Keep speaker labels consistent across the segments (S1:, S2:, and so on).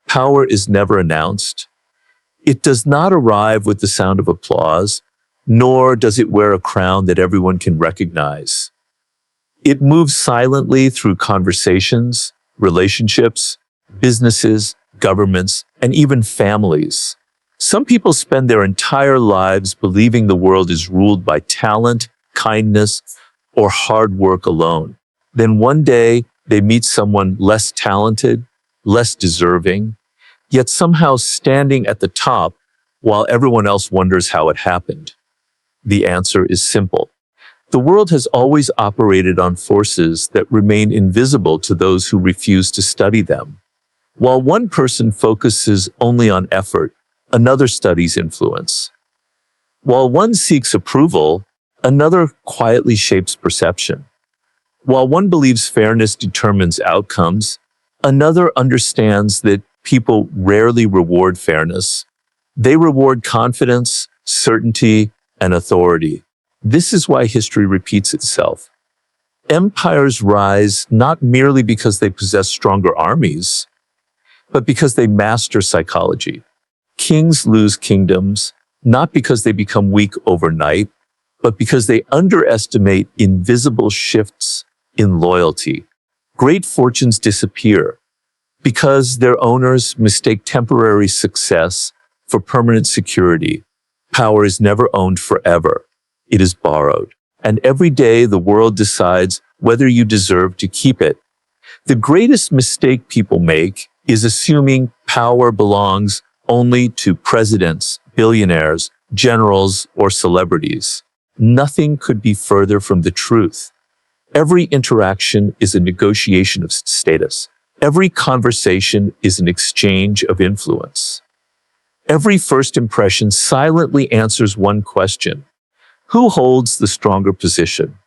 S1: Power is never announced. It does not arrive with the sound of applause, nor does it wear a crown that everyone can recognize. It moves silently through conversations, relationships, businesses, governments, and even families. Some people spend their entire lives believing the world is ruled by talent, kindness, or hard work alone. Then one day, they meet someone less talented, less deserving, yet somehow standing at the top while everyone else wonders how it happened. The answer is simple. The world has always operated on forces that remain invisible to those who refuse to study them. While one person focuses only on effort, another studies influence. While one seeks approval, another quietly shapes perception. While one believes fairness determines outcomes, another understands that people rarely reward fairness. They reward confidence, certainty, and authority. This is why history repeats itself. Empires rise not merely because they possess stronger armies, but because they master psychology. Kings lose kingdoms, not because they become weak overnight, but because they underestimate invisible shifts in loyalty. Great fortunes disappear because their owners mistake temporary success for permanent security. Power is never owned forever. It is borrowed. And every day the world decides whether you deserve to keep it. The greatest mistake people make is assuming power belongs only to presidents, billionaires, generals, or celebrities. Nothing could be further from the truth. Every interaction is a negotiation of status. Every conversation is an exchange of influence. Every first impression silently answers one question: who holds the stronger position?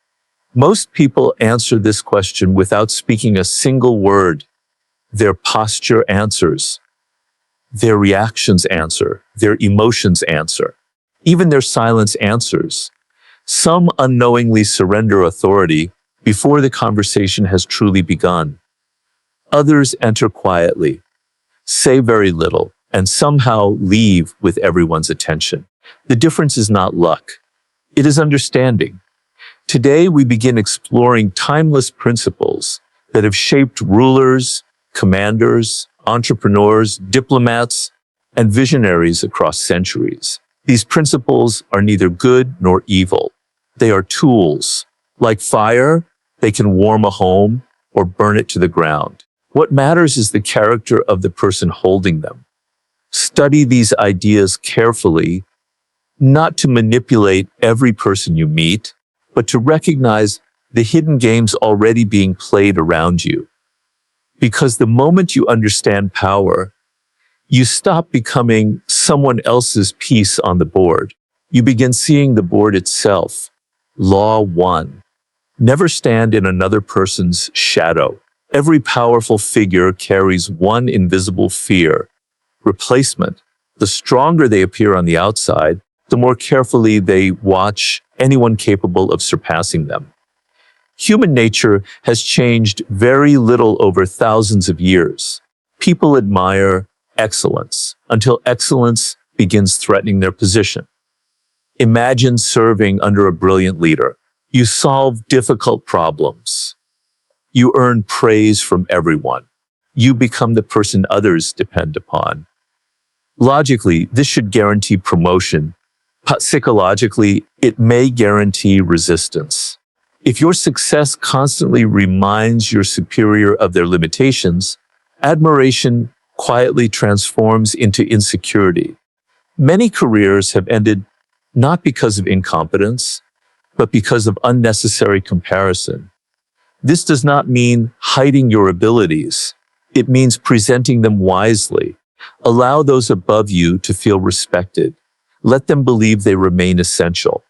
S1: Most people answer this question without speaking a single word. Their posture answers. Their reactions answer. Their emotions answer. Even their silence answers. Some unknowingly surrender authority before the conversation has truly begun. Others enter quietly, say very little, and somehow leave with everyone's attention. The difference is not luck. It is understanding. Today, we begin exploring timeless principles that have shaped rulers, commanders, entrepreneurs, diplomats, and visionaries across centuries. These principles are neither good nor evil. They are tools. Like fire, they can warm a home or burn it to the ground. What matters is the character of the person holding them. Study these ideas carefully, not to manipulate every person you meet, but to recognize the hidden games already being played around you. Because the moment you understand power, you stop becoming someone else's piece on the board. You begin seeing the board itself. Law 1. Never stand in another person's shadow. Every powerful figure carries one invisible fear: replacement. The stronger they appear on the outside, the more carefully they watch anyone capable of surpassing them. Human nature has changed very little over thousands of years. People admire excellence until excellence begins threatening their position. Imagine serving under a brilliant leader. You solve difficult problems. You earn praise from everyone. You become the person others depend upon. Logically, this should guarantee promotion, but psychologically, it may guarantee resistance. If your success constantly reminds your superior of their limitations, admiration quietly transforms into insecurity. Many careers have ended not because of incompetence, but because of unnecessary comparison. This does not mean hiding your abilities. It means presenting them wisely. Allow those above you to feel respected. Let them believe they remain essential.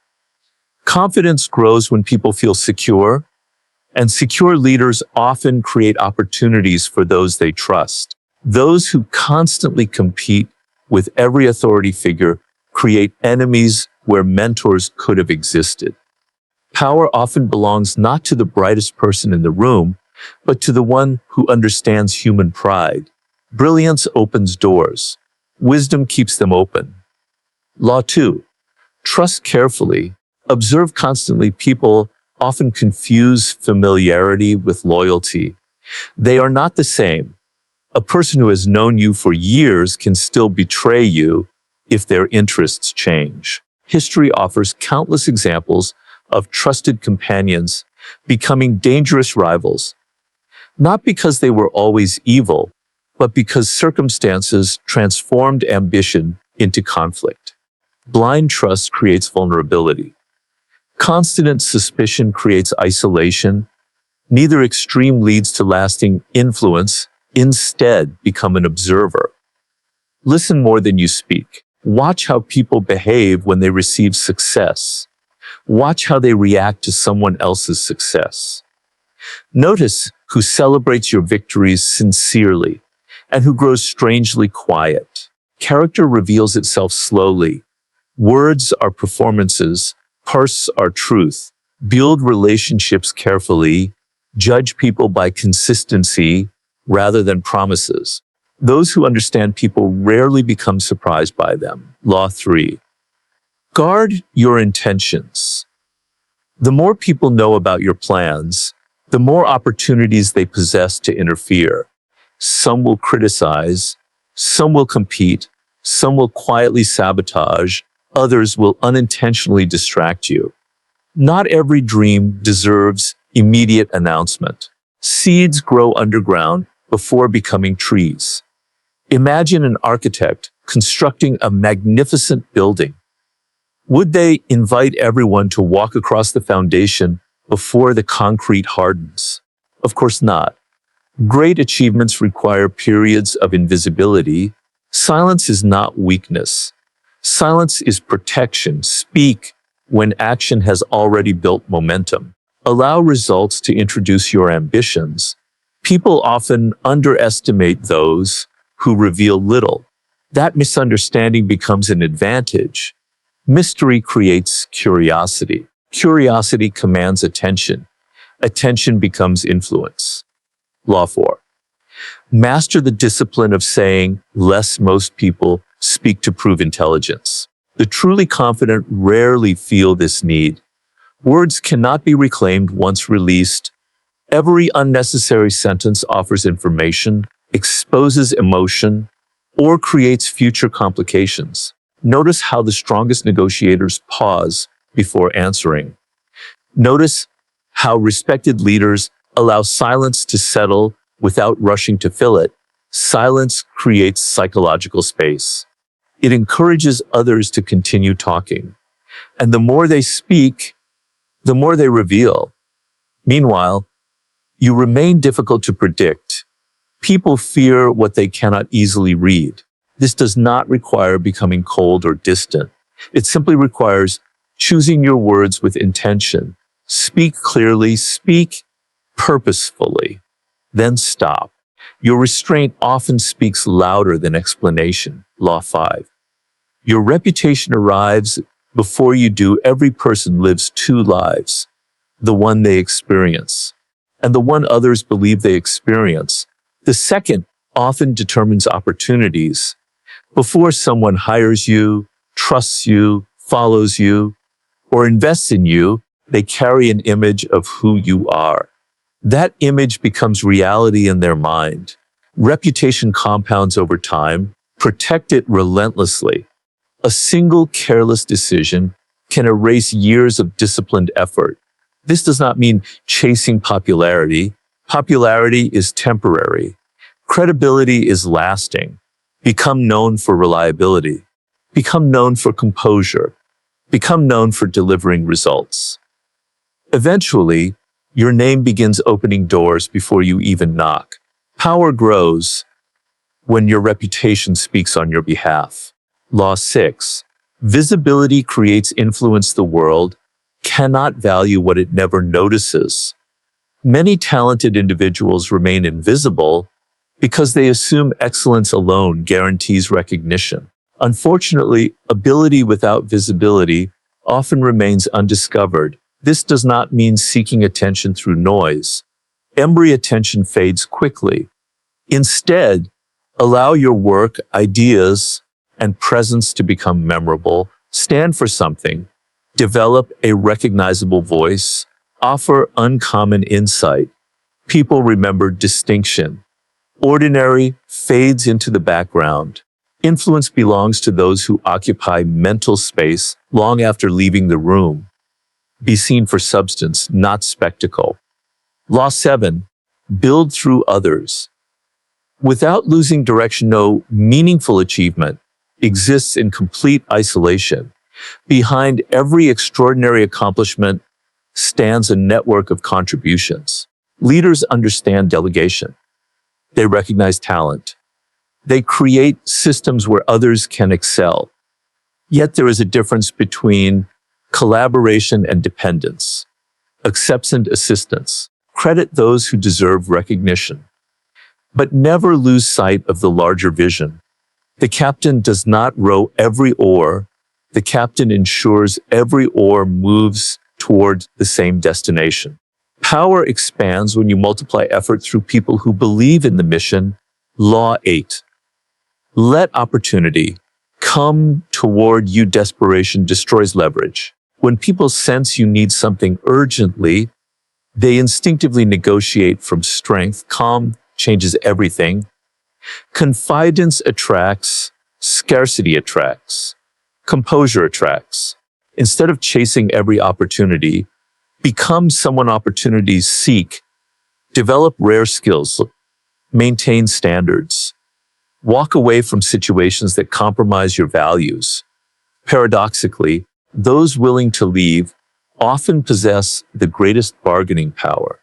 S1: Confidence grows when people feel secure, and secure leaders often create opportunities for those they trust. Those who constantly compete with every authority figure create enemies where mentors could have existed. Power often belongs not to the brightest person in the room, but to the one who understands human pride. Brilliance opens doors. Wisdom keeps them open. Law 2. Trust carefully. Observe constantly. People often confuse familiarity with loyalty. They are not the same. A person who has known you for years can still betray you if their interests change. History offers countless examples of trusted companions becoming dangerous rivals, not because they were always evil, but because circumstances transformed ambition into conflict. Blind trust creates vulnerability. Constant suspicion creates isolation. Neither extreme leads to lasting influence. Instead, become an observer. Listen more than you speak. Watch how people behave when they receive success. Watch how they react to someone else's success. Notice who celebrates your victories sincerely and who grows strangely quiet. Character reveals itself slowly. Words are performances. Parts are truth. Build relationships carefully. Judge people by consistency rather than promises. Those who understand people rarely become surprised by them. Law 3. Guard your intentions. The more people know about your plans, the more opportunities they possess to interfere. Some will criticize, some will compete, some will quietly sabotage, others will unintentionally distract you. Not every dream deserves immediate announcement. Seeds grow underground before becoming trees. Imagine an architect constructing a magnificent building. Would they invite everyone to walk across the foundation before the concrete hardens? Of course not. Great achievements require periods of invisibility. Silence is not weakness. Silence is protection. Speak when action has already built momentum. Allow results to introduce your ambitions. People often underestimate those who reveal little. That misunderstanding becomes an advantage. Mystery creates curiosity. Curiosity commands attention. Attention becomes influence. Law 4. Master the discipline of saying less. Most people speak to prove intelligence. The truly confident rarely feel this need. Words cannot be reclaimed once released. Every unnecessary sentence offers information, exposes emotion, or creates future complications. Notice how the strongest negotiators pause before answering. Notice how respected leaders allow silence to settle without rushing to fill it. Silence creates psychological space. It encourages others to continue talking. And the more they speak, the more they reveal. Meanwhile, you remain difficult to predict. People fear what they cannot easily read. This does not require becoming cold or distant. It simply requires choosing your words with intention. Speak clearly, speak purposefully, then stop. Your restraint often speaks louder than explanation. Law 5. Your reputation arrives before you do. Every person lives two lives, the one they experience and the one others believe they experience. The second often determines opportunities. Before someone hires you, trusts you, follows you, or invests in you, they carry an image of who you are. That image becomes reality in their mind. Reputation compounds over time. Protect it relentlessly. A single careless decision can erase years of disciplined effort. This does not mean chasing popularity. Popularity is temporary. Credibility is lasting. Become known for reliability. Become known for composure. Become known for delivering results. Eventually, your name begins opening doors before you even knock. Power grows when your reputation speaks on your behalf. Law 6. Visibility creates influence. The world cannot value what it never notices. Many talented individuals remain invisible because they assume excellence alone guarantees recognition. Unfortunately, ability without visibility often remains undiscovered. This does not mean seeking attention through noise. Every attention fades quickly. Instead, Allow your work, ideas, and presence to become memorable. Stand for something. Develop a recognizable voice. Offer uncommon insight. People remember distinction. Ordinary fades into the background. Influence belongs to those who occupy mental space long after leaving the room. Be seen for substance, not spectacle. Law 7. Build through others. Without losing direction, no meaningful achievement exists in complete isolation. Behind every extraordinary accomplishment stands a network of contributions. Leaders understand delegation. They recognize talent. They create systems where others can excel. Yet there is a difference between collaboration and dependence. Acceptance and assistance. Credit those who deserve recognition. But never lose sight of the larger vision. The captain does not row every oar. The captain ensures every oar moves toward the same destination. Power expands when you multiply effort through people who believe in the mission. Law 8. Let opportunity come toward you. Desperation destroys leverage. When people sense you need something urgently, they instinctively negotiate from strength. Calm changes everything. Confidence attracts. Scarcity attracts. Composure attracts. Instead of chasing every opportunity, become someone opportunities seek. Develop rare skills. Maintain standards. Walk away from situations that compromise your values. Paradoxically, those willing to leave often possess the greatest bargaining power.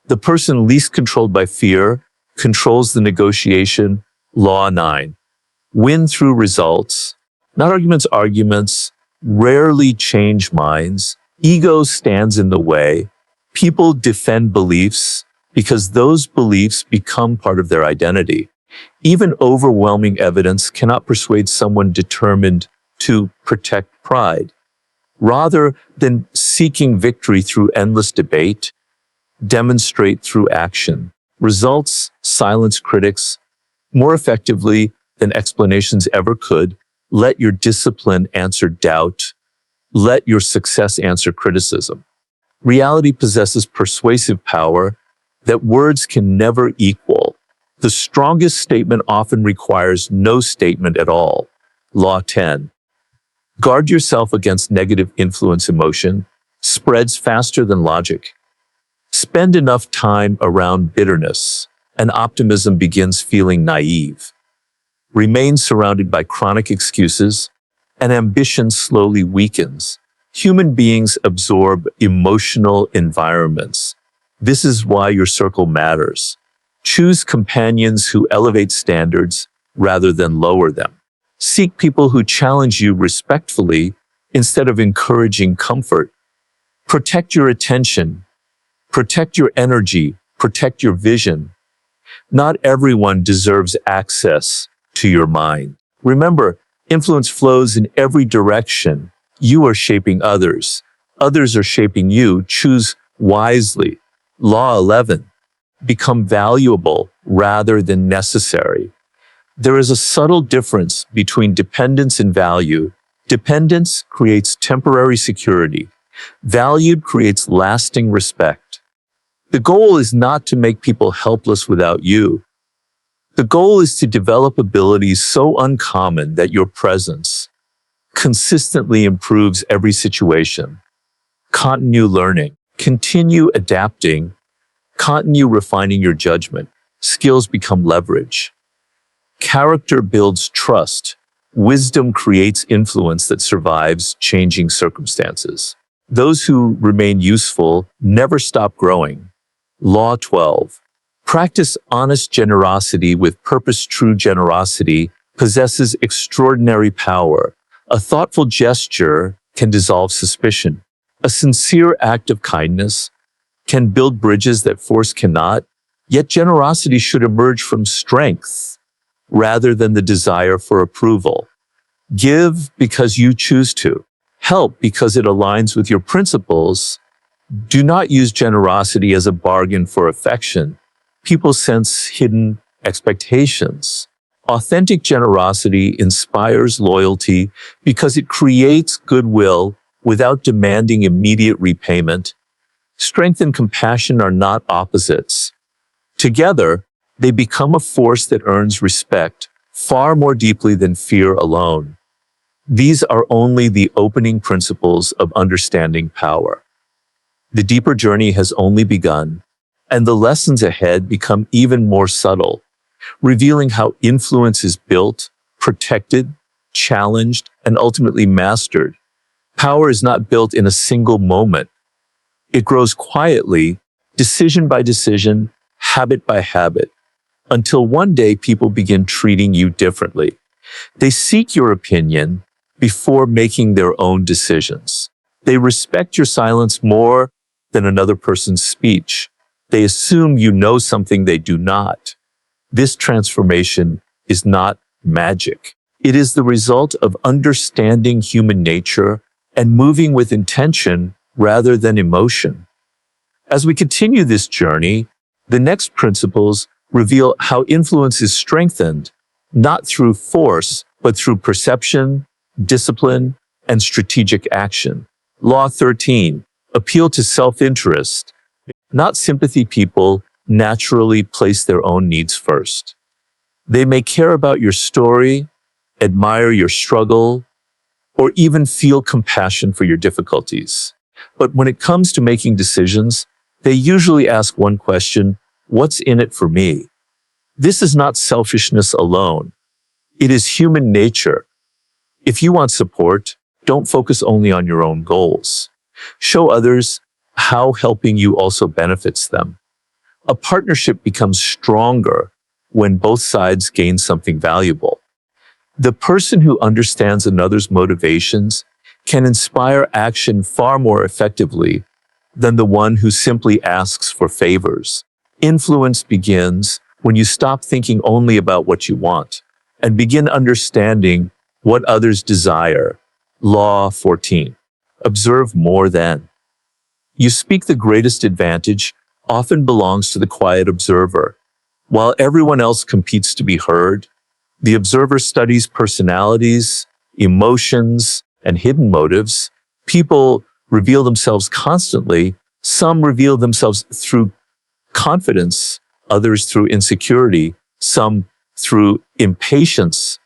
S1: The person least controlled by fear controls the negotiation. Law 9. Win through results. Not arguments. Arguments rarely change minds. Ego stands in the way. People defend beliefs because those beliefs become part of their identity. Even overwhelming evidence cannot persuade someone determined to protect pride. Rather than seeking victory through endless debate, demonstrate through action. Results silence critics more effectively than explanations ever could. Let your discipline answer doubt. Let your success answer criticism. Reality possesses persuasive power that words can never equal. The strongest statement often requires no statement at all. Law 10. Guard yourself against negative influence. Emotion spreads faster than logic. Spend enough time around bitterness, and optimism begins feeling naive. Remain surrounded by chronic excuses, and ambition slowly weakens. Human beings absorb emotional environments. This is why your circle matters. Choose companions who elevate standards rather than lower them. Seek people who challenge you respectfully instead of encouraging comfort. Protect your attention. Protect your energy. Protect your vision. Not everyone deserves access to your mind. Remember, influence flows in every direction. You are shaping others. Others are shaping you. Choose wisely. Law 11. Become valuable rather than necessary. There is a subtle difference between dependence and value. Dependence creates temporary security. Valued creates lasting respect. The goal is not to make people helpless without you. The goal is to develop abilities so uncommon that your presence consistently improves every situation. Continue learning. Continue adapting. Continue refining your judgment. Skills become leverage. Character builds trust. Wisdom creates influence that survives changing circumstances. Those who remain useful never stop growing. Law 12. Practice honest generosity with purpose. True generosity possesses extraordinary power. A thoughtful gesture can dissolve suspicion. A sincere act of kindness can build bridges that force cannot. Yet generosity should emerge from strength rather than the desire for approval. Give because you choose to. Help because it aligns with your principles. Do not use generosity as a bargain for affection. People sense hidden expectations. Authentic generosity inspires loyalty because it creates goodwill without demanding immediate repayment. Strength and compassion are not opposites. Together, they become a force that earns respect far more deeply than fear alone. These are only the opening principles of understanding power. The deeper journey has only begun, and the lessons ahead become even more subtle, revealing how influence is built, protected, challenged, and ultimately mastered. Power is not built in a single moment. It grows quietly, decision by decision, habit by habit, until one day people begin treating you differently. They seek your opinion before making their own decisions. They respect your silence more than another person's speech. They assume you know something they do not. This transformation is not magic. It is the result of understanding human nature and moving with intention rather than emotion. As we continue this journey, the next principles reveal how influence is strengthened, not through force, but through perception, discipline, and strategic action. Law 13, appeal to self-interest, not sympathy. People naturally place their own needs first. They may care about your story, admire your struggle, or even feel compassion for your difficulties. But when it comes to making decisions, they usually ask one question: what's in it for me? This is not selfishness alone. It is human nature. If you want support, don't focus only on your own goals. Show others how helping you also benefits them. A partnership becomes stronger when both sides gain something valuable. The person who understands another's motivations can inspire action far more effectively than the one who simply asks for favors. Influence begins when you stop thinking only about what you want and begin understanding what others desire. Law 14. Observe more than. You speak. The greatest advantage often belongs to the quiet observer. While everyone else competes to be heard, the observer studies personalities, emotions, and hidden motives. People reveal themselves constantly. Some reveal themselves through confidence, others through insecurity, some through impatience,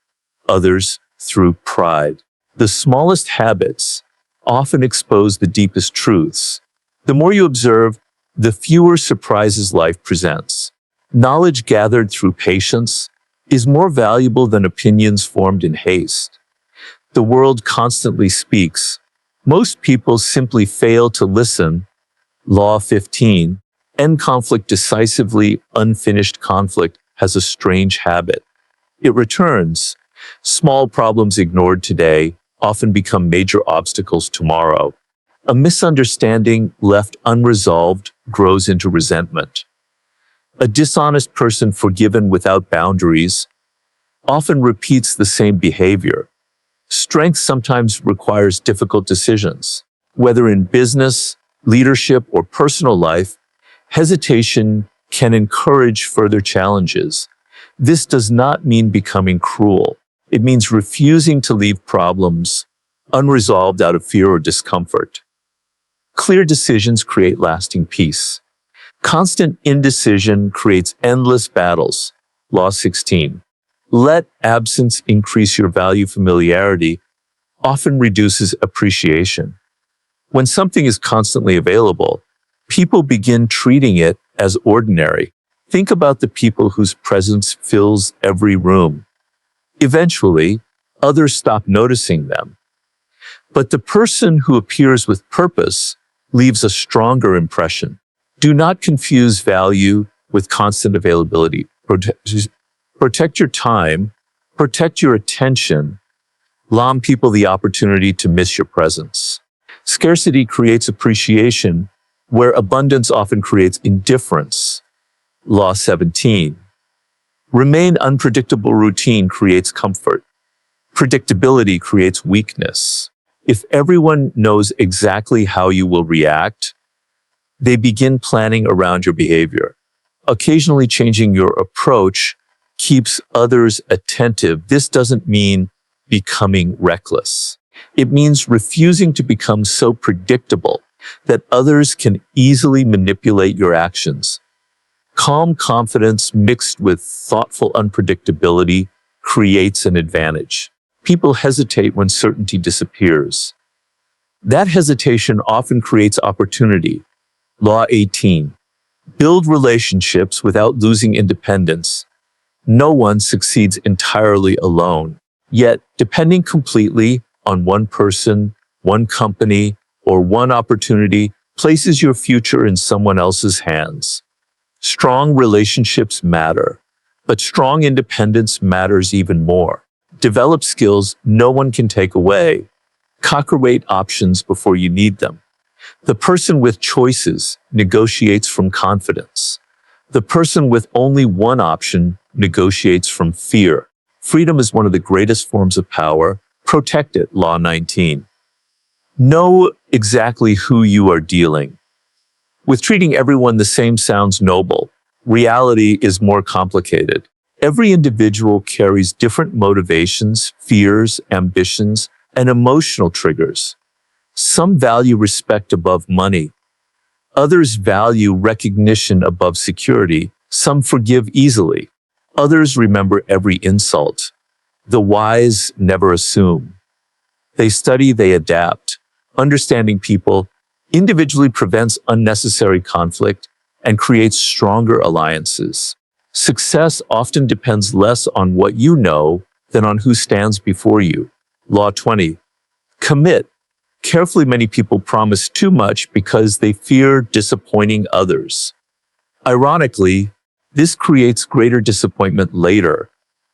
S1: others through pride. The smallest habits often expose the deepest truths. The more you observe, the fewer surprises life presents. Knowledge gathered through patience is more valuable than opinions formed in haste. The world constantly speaks. Most people simply fail to listen. Law 15. End conflict decisively. Unfinished conflict has a strange habit. It returns. Small problems ignored today often become major obstacles tomorrow. A misunderstanding left unresolved grows into resentment. A dishonest person forgiven without boundaries often repeats the same behavior. Strength sometimes requires difficult decisions. Whether in business, leadership, or personal life, hesitation can encourage further challenges. This does not mean becoming cruel. It means refusing to leave problems unresolved out of fear or discomfort. Clear decisions create lasting peace. Constant indecision creates endless battles. Law 16. Let absence increase your value. Familiarity often reduces appreciation. When something is constantly available, people begin treating it as ordinary. Think about the people whose presence fills every room. Eventually, others stop noticing them. But the person who appears with purpose leaves a stronger impression. Do not confuse value with constant availability. Protect your time, protect your attention. Allow people the opportunity to miss your presence. Scarcity creates appreciation, where abundance often creates indifference. Law 17. Remain unpredictable. Routine creates comfort. Predictability creates weakness. If everyone knows exactly how you will react, they begin planning around your behavior. Occasionally changing your approach keeps others attentive. This doesn't mean becoming reckless. It means refusing to become so predictable that others can easily manipulate your actions. Calm confidence mixed with thoughtful unpredictability creates an advantage. People hesitate when certainty disappears. That hesitation often creates opportunity. Law 18. Build relationships without losing independence. No one succeeds entirely alone. Yet, depending completely on one person, one company, or one opportunity places your future in someone else's hands. Strong relationships matter, but strong independence matters even more. Develop skills no one can take away. Calculate options before you need them. The person with choices negotiates from confidence. The person with only one option negotiates from fear. Freedom is one of the greatest forms of power. Protect it. Law 19. Know exactly who you are dealing with. Treating everyone the same sounds noble. Reality is more complicated. Every individual carries different motivations, fears, ambitions, and emotional triggers. Some value respect above money. Others value recognition above security. Some forgive easily. Others remember every insult. The wise never assume. They study, they adapt. Understanding people individually prevents unnecessary conflict and creates stronger alliances. Success often depends less on what you know than on who stands before you. Law 20. Commit. Carefully, many people promise too much because they fear disappointing others. Ironically, this creates greater disappointment later.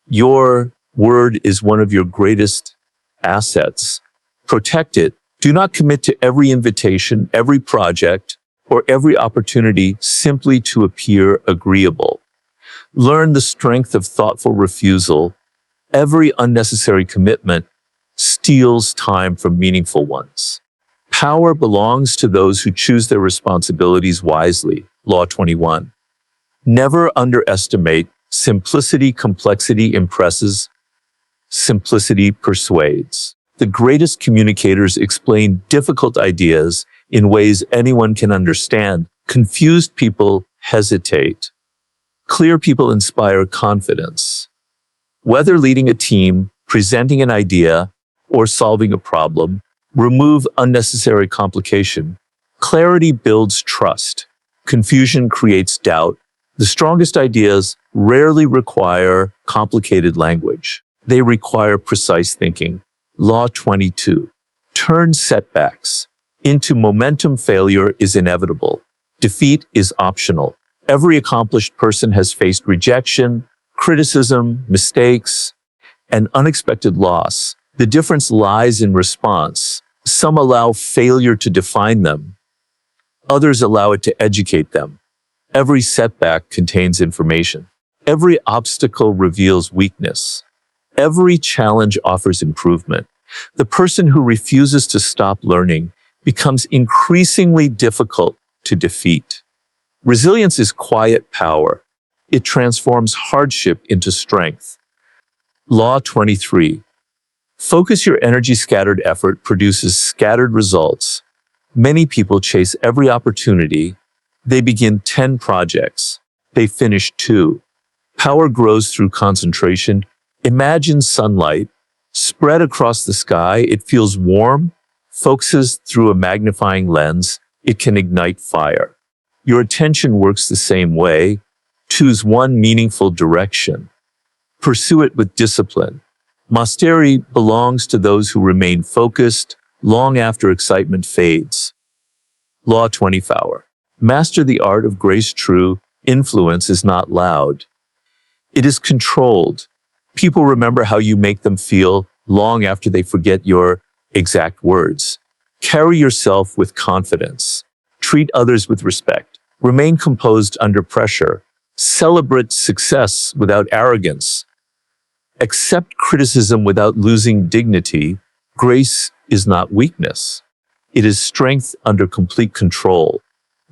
S1: Your word is one of your greatest assets. Protect it. Do not commit to every invitation, every project, or every opportunity simply to appear agreeable. Learn the strength of thoughtful refusal. Every unnecessary commitment steals time from meaningful ones. Power belongs to those who choose their responsibilities wisely. Law 21. Never underestimate simplicity. Complexity impresses. Simplicity persuades. The greatest communicators explain difficult ideas in ways anyone can understand. Confused people hesitate. Clear people inspire confidence. Whether leading a team, presenting an idea, or solving a problem, remove unnecessary complication. Clarity builds trust. Confusion creates doubt. The strongest ideas rarely require complicated language. They require precise thinking. Law 22. Turn setbacks into momentum. Failure is inevitable. Defeat is optional. Every accomplished person has faced rejection, criticism, mistakes, and unexpected loss. The difference lies in response. Some allow failure to define them. Others allow it to educate them. Every setback contains information. Every obstacle reveals weakness. Every challenge offers improvement. The person who refuses to stop learning becomes increasingly difficult to defeat. Resilience is quiet power. It transforms hardship into strength. Law 23. Focus your energy. Scattered effort produces scattered results. Many people chase every opportunity. They begin 10 projects. They finish 2. Power grows through concentration. Imagine sunlight spread across the sky. It feels warm. Focuses through a magnifying lens. It can ignite fire. Your attention works the same way. Choose one meaningful direction. Pursue it with discipline. Mastery belongs to those who remain focused long after excitement fades. Law 24. Master the art of grace. True influence is not loud. It is controlled. People remember how you make them feel long after they forget your exact words. Carry yourself with confidence. Treat others with respect. Remain composed under pressure. Celebrate success without arrogance. Accept criticism without losing dignity. Grace is not weakness. It is strength under complete control.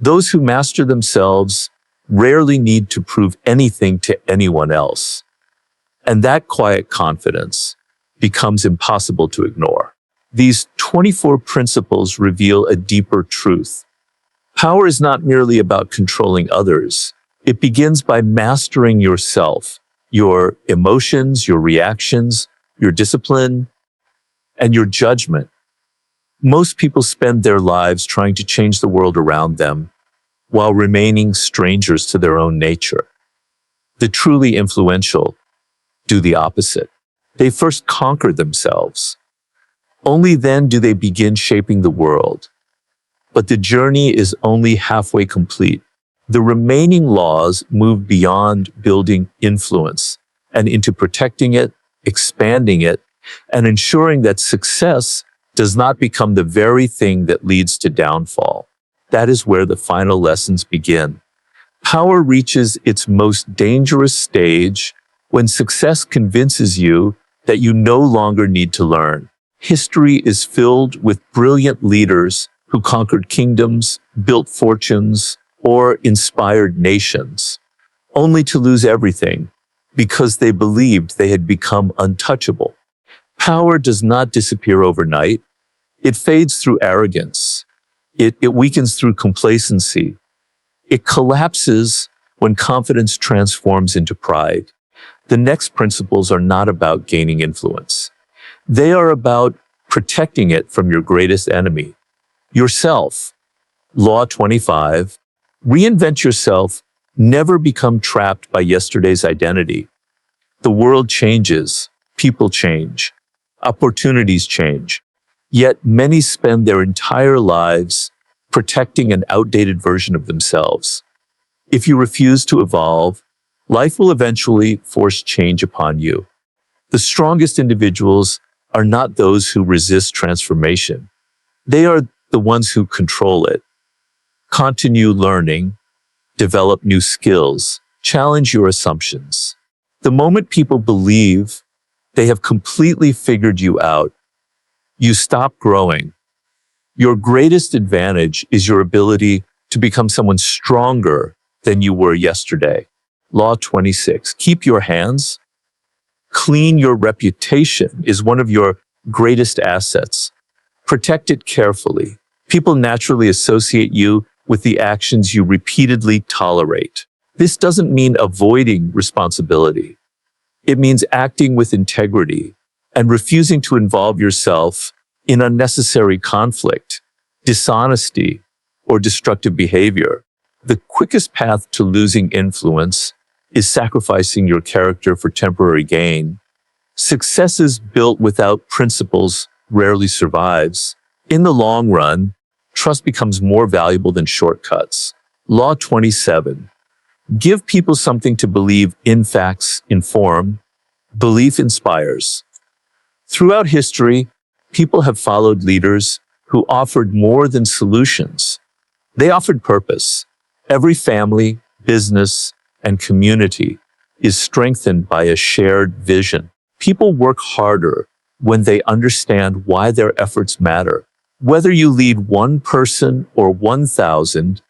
S1: Those who master themselves rarely need to prove anything to anyone else. And that quiet confidence becomes impossible to ignore. These 24 principles reveal a deeper truth. Power is not merely about controlling others. It begins by mastering yourself, your emotions, your reactions, your discipline, and your judgment. Most people spend their lives trying to change the world around them while remaining strangers to their own nature. The truly influential do the opposite. They first conquer themselves. Only then do they begin shaping the world. But the journey is only halfway complete. The remaining laws move beyond building influence and into protecting it, expanding it, and ensuring that success does not become the very thing that leads to downfall. That is where the final lessons begin. Power reaches its most dangerous stage when success convinces you that you no longer need to learn. History is filled with brilliant leaders who conquered kingdoms, built fortunes, or inspired nations, only to lose everything because they believed they had become untouchable. Power does not disappear overnight. It fades through arrogance. It weakens through complacency. It collapses when confidence transforms into pride. The next principles are not about gaining influence. They are about protecting it from your greatest enemy, yourself. Law 25, reinvent yourself, never become trapped by yesterday's identity. The world changes, people change, opportunities change. Yet many spend their entire lives protecting an outdated version of themselves. If you refuse to evolve, life will eventually force change upon you. The strongest individuals are not those who resist transformation. They are the ones who control it. Continue learning, develop new skills, challenge your assumptions. The moment people believe they have completely figured you out, you stop growing. Your greatest advantage is your ability to become someone stronger than you were yesterday. Law 26, keep your hands clean. Your reputation is one of your greatest assets. Protect it carefully. People naturally associate you with the actions you repeatedly tolerate. This doesn't mean avoiding responsibility. It means acting with integrity and refusing to involve yourself in unnecessary conflict, dishonesty, or destructive behavior. The quickest path to losing influence is sacrificing your character for temporary gain. Success built without principles rarely survives. In the long run, trust becomes more valuable than shortcuts. Law 27. Give people something to believe in. Facts inform. Belief inspires. Throughout history, people have followed leaders who offered more than solutions. They offered purpose. Every family, business, and community is strengthened by a shared vision. People work harder when they understand why their efforts matter. Whether you lead one person or 1,000,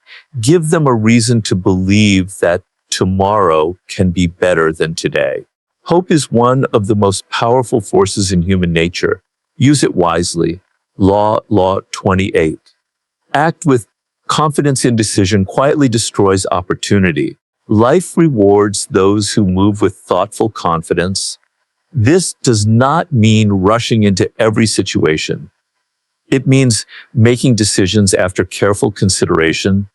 S1: give them a reason to believe that tomorrow can be better than today. Hope is one of the most powerful forces in human nature. Use it wisely. Law 28. Act with confidence. Indecision quietly destroys opportunity. Life rewards those who move with thoughtful confidence. This does not mean rushing into every situation. It means making decisions after careful consideration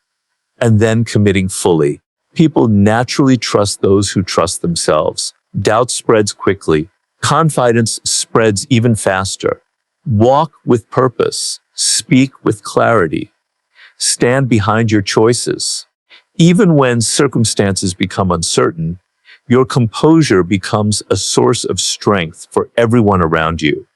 S1: and then committing fully. People naturally trust those who trust themselves. Doubt spreads quickly. Confidence spreads even faster. Walk with purpose. Speak with clarity. Stand behind your choices. Even when circumstances become uncertain, your composure becomes a source of strength for everyone around you.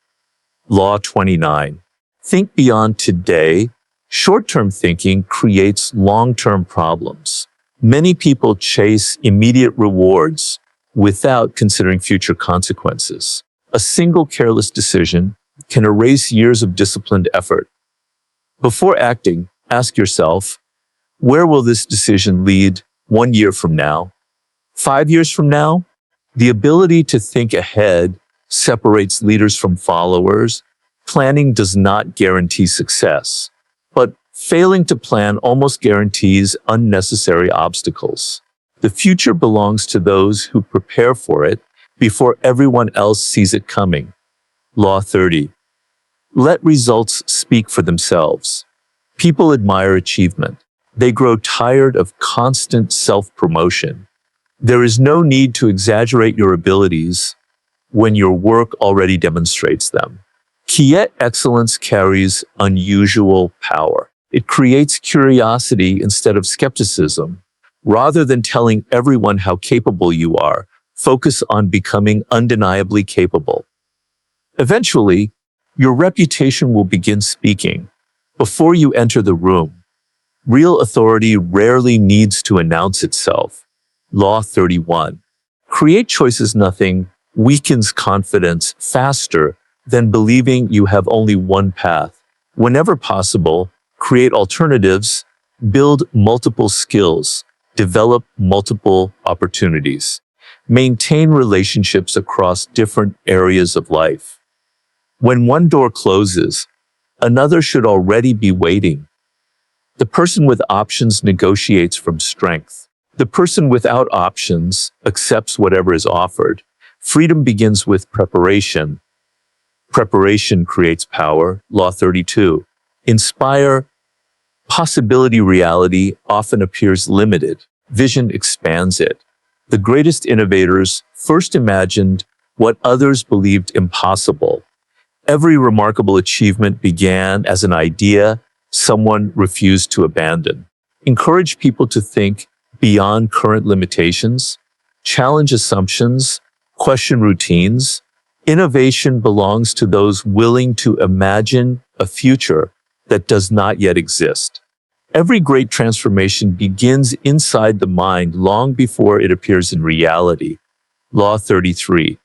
S1: Law 29. Think beyond today. Short-term thinking creates long-term problems. Many people chase immediate rewards without considering future consequences. A single careless decision can erase years of disciplined effort. Before acting, ask yourself, where will this decision lead 1 year from now? 5 years from now? The ability to think ahead separates leaders from followers. Planning does not guarantee success, but failing to plan almost guarantees unnecessary obstacles. The future belongs to those who prepare for it before everyone else sees it coming. Law 30. Let results speak for themselves. People admire achievement. They grow tired of constant self-promotion. There is no need to exaggerate your abilities when your work already demonstrates them. Quiet excellence carries unusual power. It creates curiosity instead of skepticism. Rather than telling everyone how capable you are, focus on becoming undeniably capable. Eventually, your reputation will begin speaking. Before you enter the room, real authority rarely needs to announce itself. Law 31. Create choices. Nothing weakens confidence faster than believing you have only one path. Whenever possible, create alternatives, build multiple skills, develop multiple opportunities, maintain relationships across different areas of life. When one door closes, another should already be waiting. The person with options negotiates from strength. The person without options accepts whatever is offered. Freedom begins with preparation. Preparation creates power. Law 32. Inspire. Possibility. Reality often appears limited. Vision expands it. The greatest innovators first imagined what others believed impossible. Every remarkable achievement began as an idea someone refused to abandon. Encourage people to think beyond current limitations, challenge assumptions, question routines. Innovation belongs to those willing to imagine a future that does not yet exist. Every great transformation begins inside the mind long before it appears in reality. Law 33.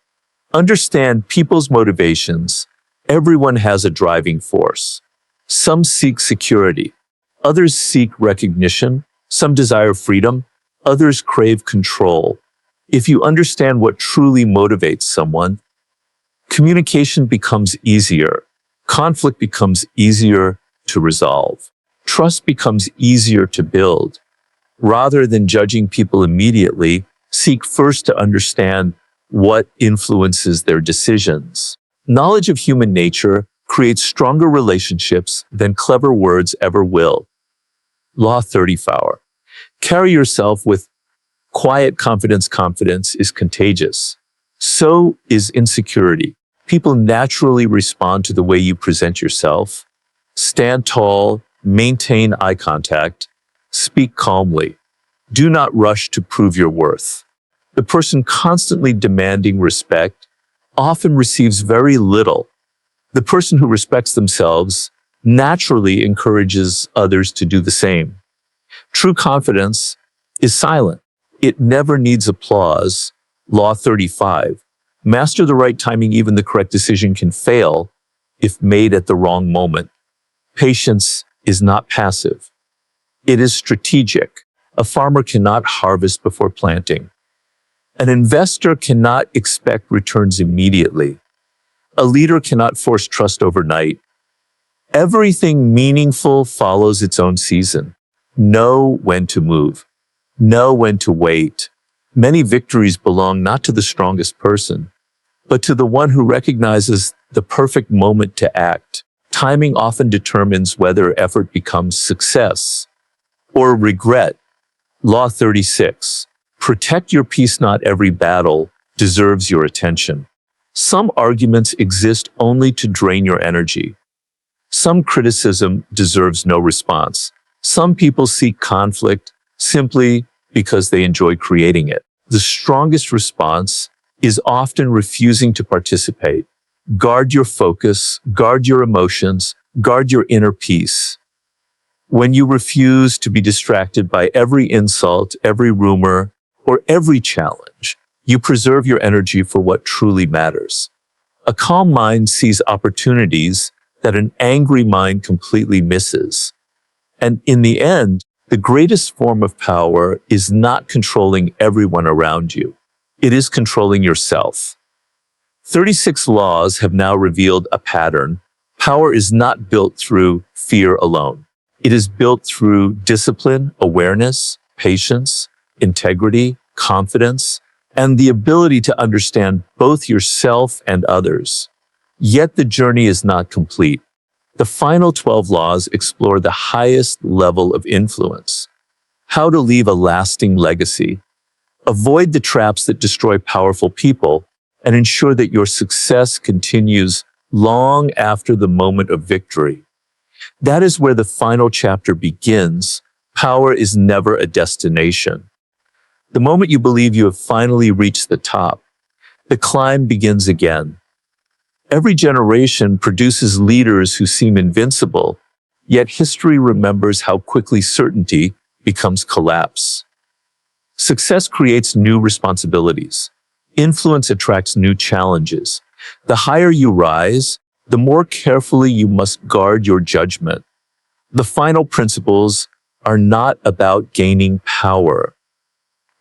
S1: Understand people's motivations. Everyone has a driving force. Some seek security. Others seek recognition. Some desire freedom. Others crave control. If you understand what truly motivates someone, communication becomes easier. Conflict becomes easier to resolve. Trust becomes easier to build. Rather than judging people immediately, seek first to understand what influences their decisions. Knowledge of human nature creates stronger relationships than clever words ever will. Law 34. Carry yourself with quiet confidence. Confidence is contagious. So is insecurity. People naturally respond to the way you present yourself. Stand tall, maintain eye contact, speak calmly. Do not rush to prove your worth. The person constantly demanding respect often receives very little. The person who respects themselves naturally encourages others to do the same. True confidence is silent. It never needs applause. Law 35. Master the right timing. Even the correct decision can fail if made at the wrong moment. Patience is not passive. It is strategic. A farmer cannot harvest before planting. An investor cannot expect returns immediately. A leader cannot force trust overnight. Everything meaningful follows its own season. Know when to move. Know when to wait. Many victories belong not to the strongest person, but to the one who recognizes the perfect moment to act. Timing often determines whether effort becomes success or regret. Law 36. Protect your peace. Not every battle deserves your attention. Some arguments exist only to drain your energy. Some criticism deserves no response. Some people seek conflict simply because they enjoy creating it. The strongest response is often refusing to participate. Guard your focus, guard your emotions, guard your inner peace. When you refuse to be distracted by every insult, every rumor, or every challenge, you preserve your energy for what truly matters. A calm mind sees opportunities that an angry mind completely misses. And in the end, the greatest form of power is not controlling everyone around you. It is controlling yourself. 36 laws have now revealed a pattern. Power is not built through fear alone. It is built through discipline, awareness, patience, integrity, confidence, and the ability to understand both yourself and others. Yet the journey is not complete. The final 12 laws explore the highest level of influence. How to leave a lasting legacy. Avoid the traps that destroy powerful people and ensure that your success continues long after the moment of victory. That is where the final chapter begins. Power is never a destination. The moment you believe you have finally reached the top, the climb begins again. Every generation produces leaders who seem invincible, yet history remembers how quickly certainty becomes collapse. Success creates new responsibilities. Influence attracts new challenges. The higher you rise, the more carefully you must guard your judgment. The final principles are not about gaining power.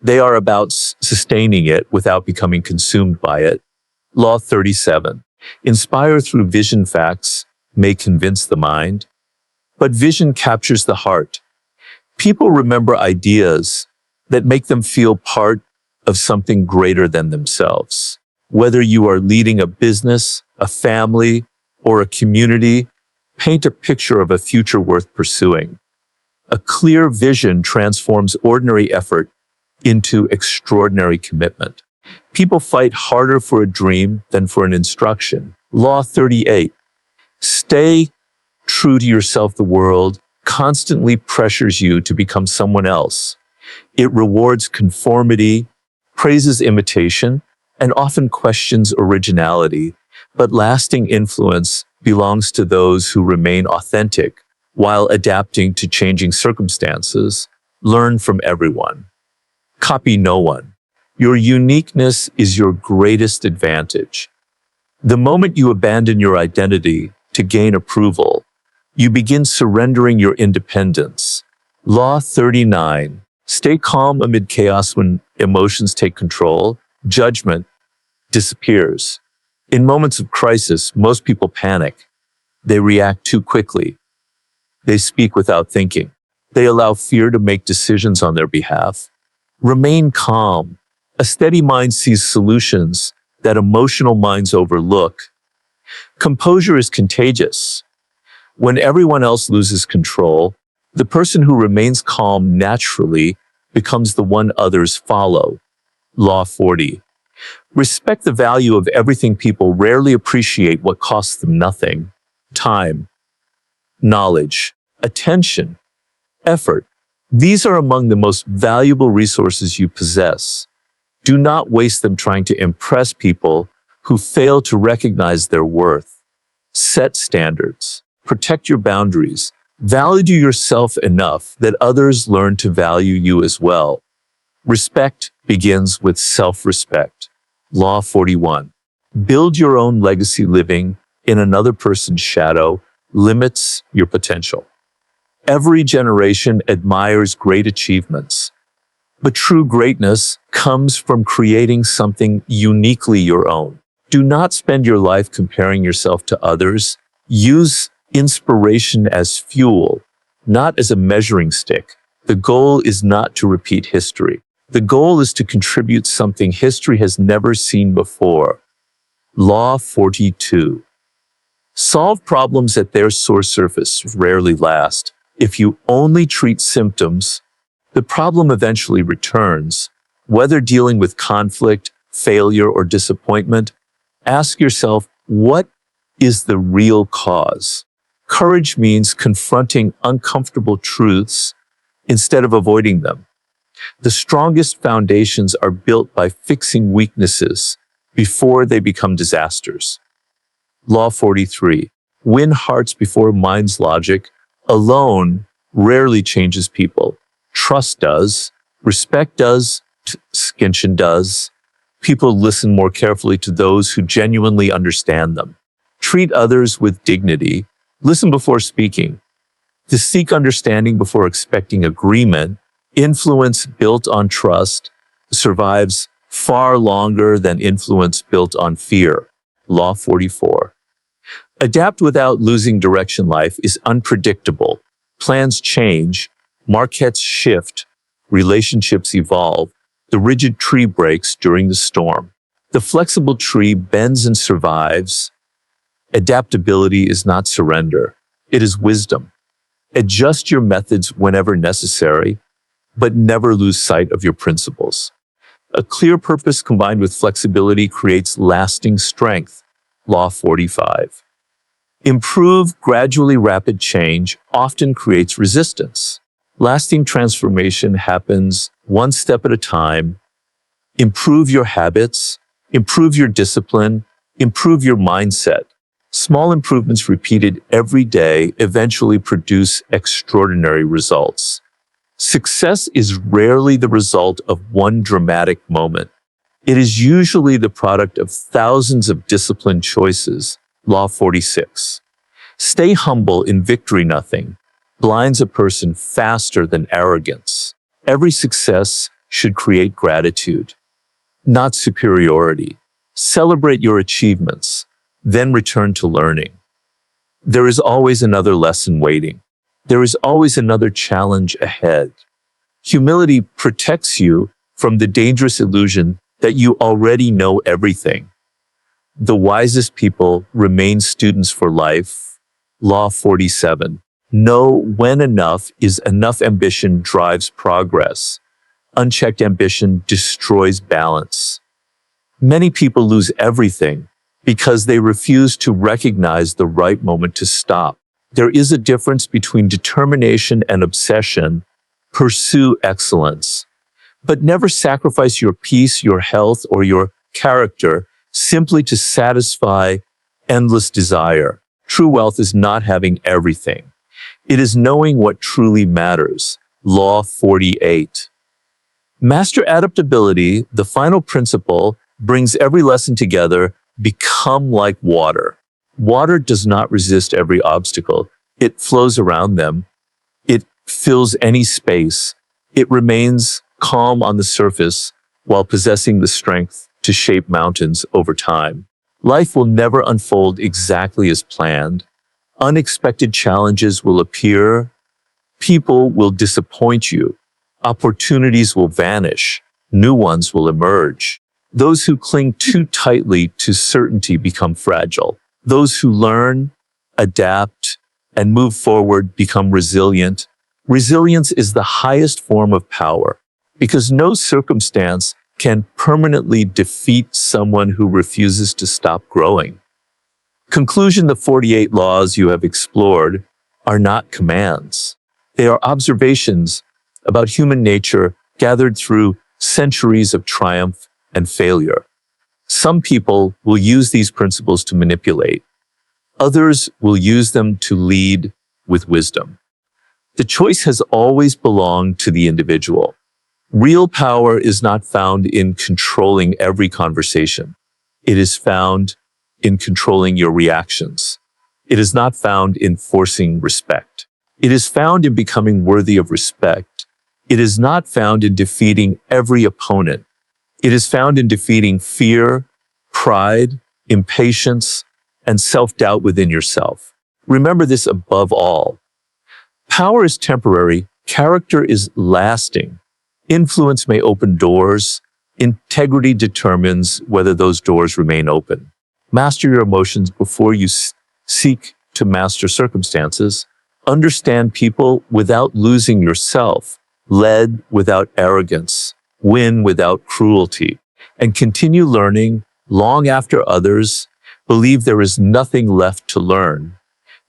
S1: They are about sustaining it without becoming consumed by it. Law 37. Inspire through vision. Facts may convince the mind, but vision captures the heart. People remember ideas that make them feel part of something greater than themselves. Whether you are leading a business, a family, or a community, paint a picture of a future worth pursuing. A clear vision transforms ordinary effort into extraordinary commitment. People fight harder for a dream than for an instruction. Law 38. Stay true to yourself. The world constantly pressures you to become someone else. It rewards conformity, praises imitation, and often questions originality. But lasting influence belongs to those who remain authentic while adapting to changing circumstances. Learn from everyone. Copy no one. Your uniqueness is your greatest advantage. The moment you abandon your identity to gain approval, you begin surrendering your independence. Law 39. Stay calm amid chaos. When emotions take control, judgment disappears. In moments of crisis, most people panic. They react too quickly. They speak without thinking. They allow fear to make decisions on their behalf. Remain calm. A steady mind sees solutions that emotional minds overlook. Composure is contagious. When everyone else loses control, the person who remains calm naturally becomes the one others follow. Law 40. Respect the value of everything. People rarely appreciate what costs them nothing. Time, knowledge, attention, effort. These are among the most valuable resources you possess. Do not waste them trying to impress people who fail to recognize their worth. Set standards. Protect your boundaries. Value yourself enough that others learn to value you as well. Respect begins with self-respect. Law 41. Build your own legacy. Living in another person's shadow limits your potential. Every generation admires great achievements, but true greatness comes from creating something uniquely your own. Do not spend your life comparing yourself to others. Use inspiration as fuel, not as a measuring stick. The goal is not to repeat history. The goal is to contribute something history has never seen before. Law 42. Solve problems at their source. Surface rarely last. If you only treat symptoms, the problem eventually returns. Whether dealing with conflict, failure, or disappointment, ask yourself, what is the real cause? Courage means confronting uncomfortable truths instead of avoiding them. The strongest foundations are built by fixing weaknesses before they become disasters. Law 43. Win hearts before minds. Logic alone rarely changes people. Trust does. Respect does. Skinship does. People listen more carefully to those who genuinely understand them. Treat others with dignity. Listen before speaking. To seek understanding before expecting agreement. Influence built on trust survives far longer than influence built on fear. Law 44. Adapt without losing direction. Life is unpredictable. Plans change, markets shift, relationships evolve. The rigid tree breaks during the storm. The flexible tree bends and survives. Adaptability is not surrender. It is wisdom. Adjust your methods whenever necessary, but never lose sight of your principles. A clear purpose combined with flexibility creates lasting strength. Law 45. Improve. Gradually rapid change often creates resistance. Lasting transformation happens one step at a time. Improve your habits, improve your discipline, improve your mindset. Small improvements repeated every day eventually produce extraordinary results. Success is rarely the result of one dramatic moment. It is usually the product of thousands of disciplined choices. Law 46. Stay humble in victory. Nothing blinds a person faster than arrogance. Every success should create gratitude, not superiority. Celebrate your achievements, then return to learning. There is always another lesson waiting. There is always another challenge ahead. Humility protects you from the dangerous illusion that you already know everything. The wisest people remain students for life. Law 47. Know when enough is enough. Ambition drives progress. Unchecked ambition destroys balance. Many people lose everything because they refuse to recognize the right moment to stop. There is a difference between determination and obsession. Pursue excellence, but never sacrifice your peace, your health, or your character simply to satisfy endless desire. True wealth is not having everything. It is knowing what truly matters. Law 48. Master adaptability. The final principle brings every lesson together. Become like water. Water does not resist every obstacle. It flows around them. It fills any space. It remains calm on the surface while possessing the strength to shape mountains over time. Life will never unfold exactly as planned. Unexpected challenges will appear. People will disappoint you. Opportunities will vanish. New ones will emerge. Those who cling too tightly to certainty become fragile. Those who learn, adapt, and move forward become resilient. Resilience is the highest form of power because no circumstance can permanently defeat someone who refuses to stop growing. Conclusion. The 48 laws you have explored are not commands. They are observations about human nature gathered through centuries of triumph and failure. Some people will use these principles to manipulate. Others will use them to lead with wisdom. The choice has always belonged to the individual. Real power is not found in controlling every conversation. It is found in controlling your reactions. It is not found in forcing respect. It is found in becoming worthy of respect. It is not found in defeating every opponent. It is found in defeating fear, pride, impatience, and self-doubt within yourself. Remember this above all. Power is temporary. Character is lasting. Influence may open doors. Integrity determines whether those doors remain open. Master your emotions before you seek to master circumstances. Understand people without losing yourself. Lead without arrogance. Win without cruelty. And continue learning long after others believe there is nothing left to learn.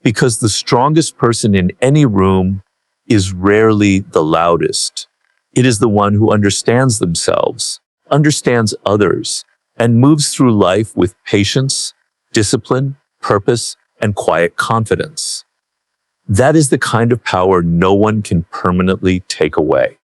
S1: Because the strongest person in any room is rarely the loudest. It is the one who understands themselves, understands others, and moves through life with patience, discipline, purpose, and quiet confidence. That is the kind of power no one can permanently take away.